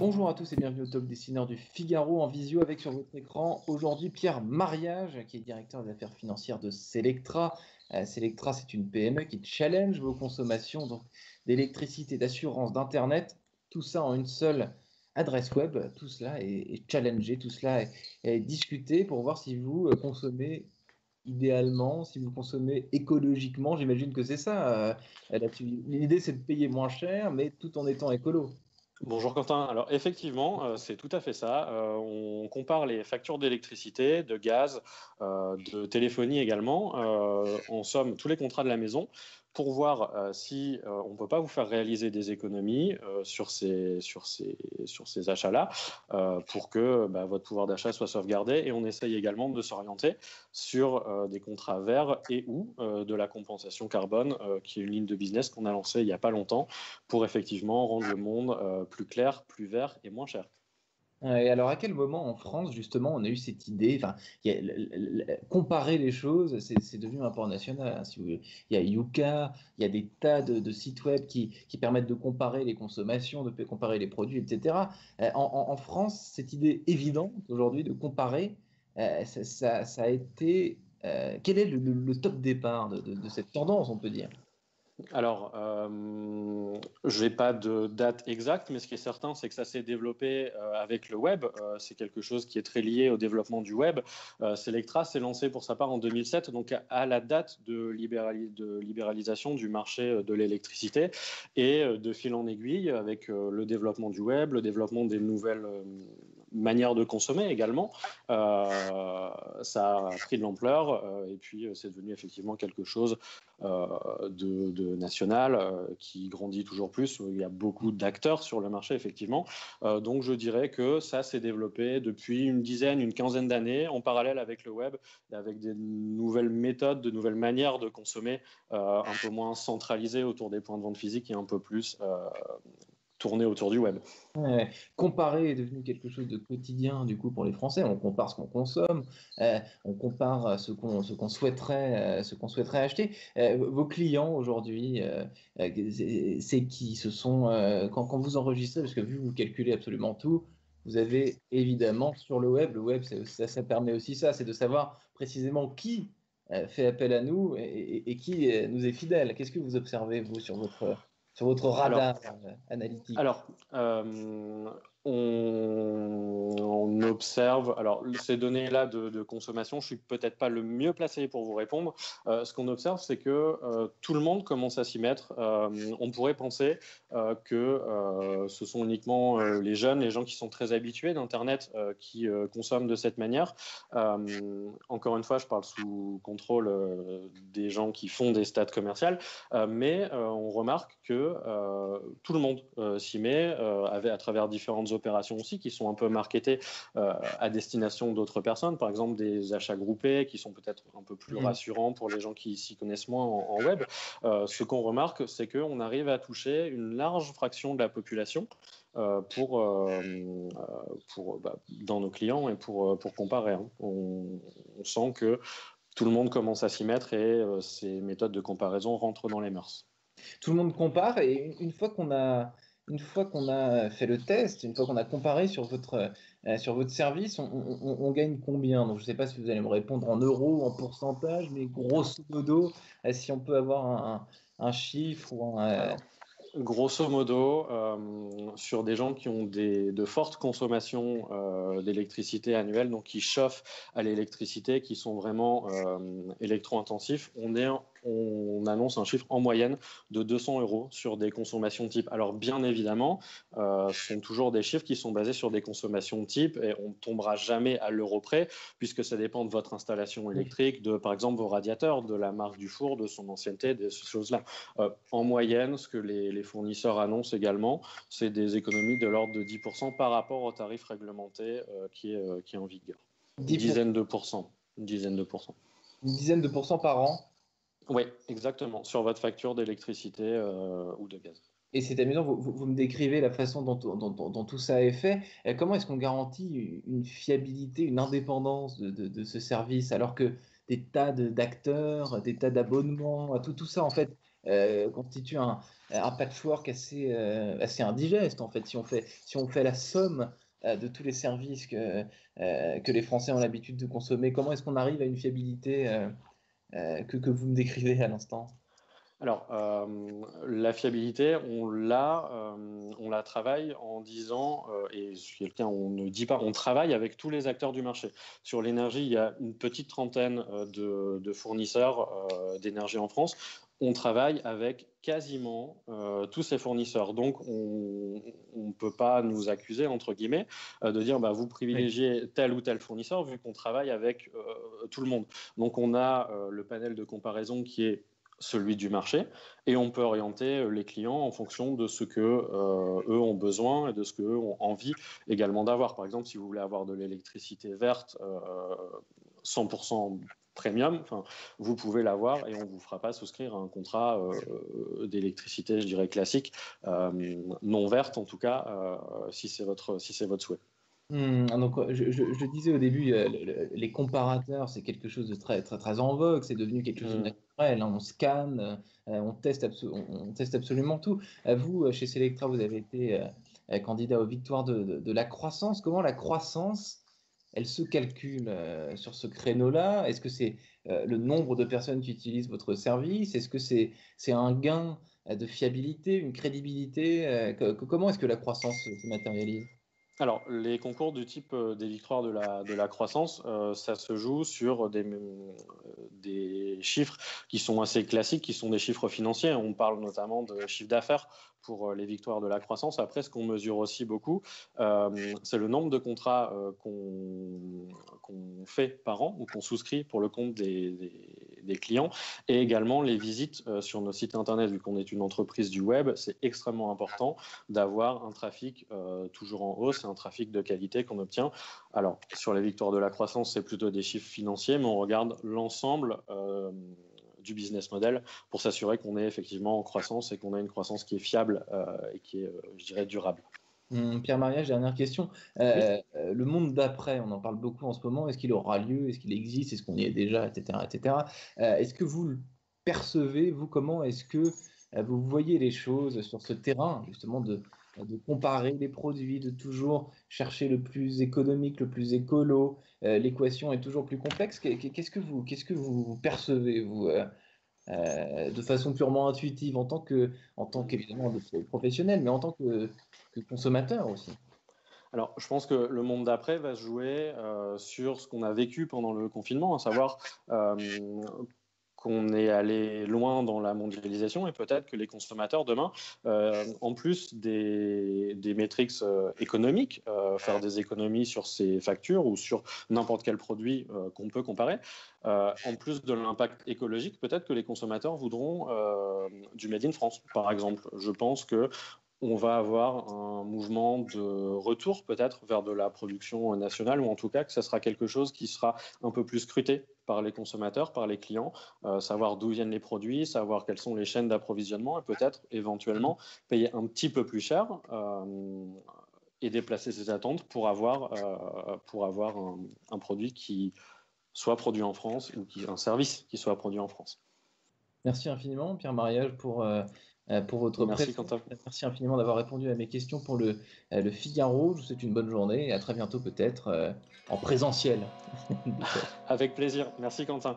Bonjour à tous et bienvenue au Top Dessineur du Figaro en visio avec sur votre écran aujourd'hui Pierre Mariage qui est directeur des affaires financières de Selectra. Selectra, c'est une PME qui challenge vos consommations donc d'électricité, d'assurance, d'internet, tout ça en une seule adresse web. Tout cela est challengé, tout cela est discuté pour voir si vous consommez idéalement, si vous consommez écologiquement. J'imagine que c'est ça. L'idée, c'est de payer moins cher, mais tout en étant écolo. Bonjour Quentin. Alors effectivement, c'est tout à fait ça. On compare les factures d'électricité, de gaz, de téléphonie également, en somme tous les contrats de la maison, pour voir si on ne peut pas vous faire réaliser des économies sur ces achats-là, pour que votre pouvoir d'achat soit sauvegardé. Et on essaye également de s'orienter sur des contrats verts et ou de la compensation carbone, qui est une ligne de business qu'on a lancée il n'y a pas longtemps pour effectivement rendre le monde plus clair, plus vert et moins cher. Et alors, à quel moment en France, justement, on a eu cette idée, enfin, comparer les choses, c'est devenu un port national, hein, si vous voulez. Il y a Yuka, il y a des tas de sites web qui permettent de comparer les consommations, de comparer les produits, etc. En France, cette idée évidente aujourd'hui de comparer, ça a été. Quel est le top départ de cette tendance, on peut dire? Alors, je n'ai pas de date exacte, mais ce qui est certain, c'est que ça s'est développé avec le web. C'est quelque chose qui est très lié au développement du web. Selectra s'est lancé pour sa part en 2007, donc à la date de libéralisation du marché de l'électricité. Et de fil en aiguille, avec le développement du web, le développement des nouvelles manières de consommer également, ça a pris de l'ampleur. Et puis, c'est devenu effectivement quelque chose de national qui grandit toujours plus. Il y a beaucoup d'acteurs sur le marché, effectivement. Donc, je dirais que ça s'est développé depuis une dizaine, une quinzaine d'années, en parallèle avec le web, avec des nouvelles méthodes, de nouvelles manières de consommer, un peu moins centralisées autour des points de vente physiques et un peu plus tournées autour du web. Comparer est devenu quelque chose de quotidien du coup pour les Français. On compare ce qu'on consomme, on compare ce qu'on souhaiterait acheter. Vos clients aujourd'hui, c'est qui? Ce sont quand vous enregistrez, parce que vu que vous calculez absolument tout, vous avez évidemment sur le web, ça permet aussi ça, c'est de savoir précisément qui fait appel à nous et qui nous est fidèle. Qu'est-ce que vous observez vous sur votre Alors, radar analytique? Alors, on observe, alors ces données-là de consommation, je suis peut-être pas le mieux placé pour vous répondre. Ce qu'on observe, c'est que tout le monde commence à s'y mettre. On pourrait penser que ce sont uniquement les jeunes, les gens qui sont très habitués d'Internet, qui consomment de cette manière. Encore une fois, je parle sous contrôle des gens qui font des stats commerciales, mais on remarque que tout le monde s'y met, à travers différentes opérations aussi qui sont un peu marketées à destination d'autres personnes, par exemple des achats groupés qui sont peut-être un peu plus rassurants pour les gens qui s'y connaissent moins en web. Ce qu'on remarque, c'est qu'on arrive à toucher une large fraction de la population dans nos clients et pour comparer. Hein. On sent que tout le monde commence à s'y mettre et ces méthodes de comparaison rentrent dans les mœurs. Tout le monde compare et une fois qu'on a fait le test, une fois qu'on a comparé sur votre service, on gagne combien? Donc, je ne sais pas si vous allez me répondre en euros, en pourcentage, mais grosso modo, si on peut avoir un chiffre ou un. Alors, grosso modo, sur des gens qui ont de fortes consommations d'électricité annuelle, donc qui chauffent à l'électricité, qui sont vraiment électro-intensifs, on annonce un chiffre en moyenne de 200 euros sur des consommations type. Alors bien évidemment, ce sont toujours des chiffres qui sont basés sur des consommations type et on ne tombera jamais à l'euro près puisque ça dépend de votre installation électrique, de par exemple vos radiateurs, de la marque du four, de son ancienneté, de ces choses-là. En moyenne, ce que les fournisseurs annoncent également, c'est des économies de l'ordre de 10% par rapport au tarif réglementé qui est en vigueur. Une 10 dizaine de pourcents. Une dizaine de pourcents. une dizaine de pourcents par an. Oui, exactement, sur votre facture d'électricité ou de gaz. Et c'est amusant, vous me décrivez la façon dont tout ça est fait. Comment est-ce qu'on garantit une fiabilité, une indépendance de ce service alors que des tas d'acteurs, des tas d'abonnements, tout ça en fait constitue un patchwork assez indigeste en fait. Si on fait la somme de tous les services que les Français ont l'habitude de consommer, comment est-ce qu'on arrive à une fiabilité que vous me décrivez à l'instant? Alors, la fiabilité, on la travaille en disant, et c'est quelqu'un, on ne dit pas, on travaille avec tous les acteurs du marché. Sur l'énergie, il y a une petite trentaine de fournisseurs d'énergie en France. On travaille avec quasiment tous ces fournisseurs. Donc, on ne peut pas nous accuser, entre guillemets, de dire bah, vous Oui. privilégiez tel ou tel fournisseur vu qu'on travaille avec tout le monde. Donc, on a le panel de comparaison qui est celui du marché, et on peut orienter les clients en fonction de ce que eux ont besoin et de ce qu'eux ont envie également d'avoir. Par exemple, si vous voulez avoir de l'électricité verte 100% premium, vous pouvez l'avoir et on ne vous fera pas souscrire à un contrat d'électricité, je dirais, classique, non verte en tout cas, si c'est votre souhait. Donc, je disais au début, les comparateurs, c'est quelque chose de très, très, très en vogue, c'est devenu quelque chose de naturel, hein. On scanne, on teste absolument tout. Vous, chez Selectra, vous avez été candidat aux victoires de la croissance. Comment la croissance, elle se calcule sur ce créneau-là? Est-ce que c'est le nombre de personnes qui utilisent votre service? Est-ce que c'est un gain de fiabilité, une crédibilité? Comment est-ce que la croissance se matérialise? Alors, les concours du type des victoires de la croissance, ça se joue sur des chiffres qui sont assez classiques, qui sont des chiffres financiers. On parle notamment de chiffre d'affaires pour les victoires de la croissance. Après, ce qu'on mesure aussi beaucoup, c'est le nombre de contrats qu'on fait par an ou qu'on souscrit pour le compte des clients, et également les visites sur nos sites internet. Vu qu'on est une entreprise du web, c'est extrêmement important d'avoir un trafic toujours en hausse et un trafic de qualité qu'on obtient. Alors, sur les victoires de la croissance, c'est plutôt des chiffres financiers, mais on regarde l'ensemble du business model pour s'assurer qu'on est effectivement en croissance et qu'on a une croissance qui est fiable et qui est, je dirais, durable. Pierre Mariage, dernière question. Oui. Le monde d'après, on en parle beaucoup en ce moment. Est-ce qu'il aura lieu? Est-ce qu'il existe? Est-ce qu'on y est déjà? Etc. etc. Est-ce que vous le percevez? Vous, comment est-ce que vous voyez les choses sur ce terrain, justement, de comparer les produits, de toujours chercher le plus économique, le plus écolo? L'équation est toujours plus complexe. Qu'est-ce que vous percevez, vous, de façon purement intuitive, en tant qu'évidemment de professionnel, mais en tant que consommateur aussi. Alors, je pense que le monde d'après va se jouer sur ce qu'on a vécu pendant le confinement, à savoir euh, qu'on est allé loin dans la mondialisation et peut-être que les consommateurs demain, en plus des métriques économiques, faire des économies sur ces factures ou sur n'importe quel produit qu'on peut comparer, en plus de l'impact écologique, peut-être que les consommateurs voudront du Made in France, par exemple. Je pense que on va avoir un mouvement de retour peut-être vers de la production nationale, ou en tout cas que ce sera quelque chose qui sera un peu plus scruté par les consommateurs, par les clients, savoir d'où viennent les produits, savoir quelles sont les chaînes d'approvisionnement et peut-être éventuellement payer un petit peu plus cher et déplacer ses attentes pour avoir un produit qui soit produit en France ou un service qui soit produit en France. Merci infiniment, Pierre Mariage, pour votre Merci présence. Quentin. Merci infiniment d'avoir répondu à mes questions pour le Figaro. Je vous souhaite une bonne journée et à très bientôt peut-être en présentiel. Avec plaisir. Merci Quentin.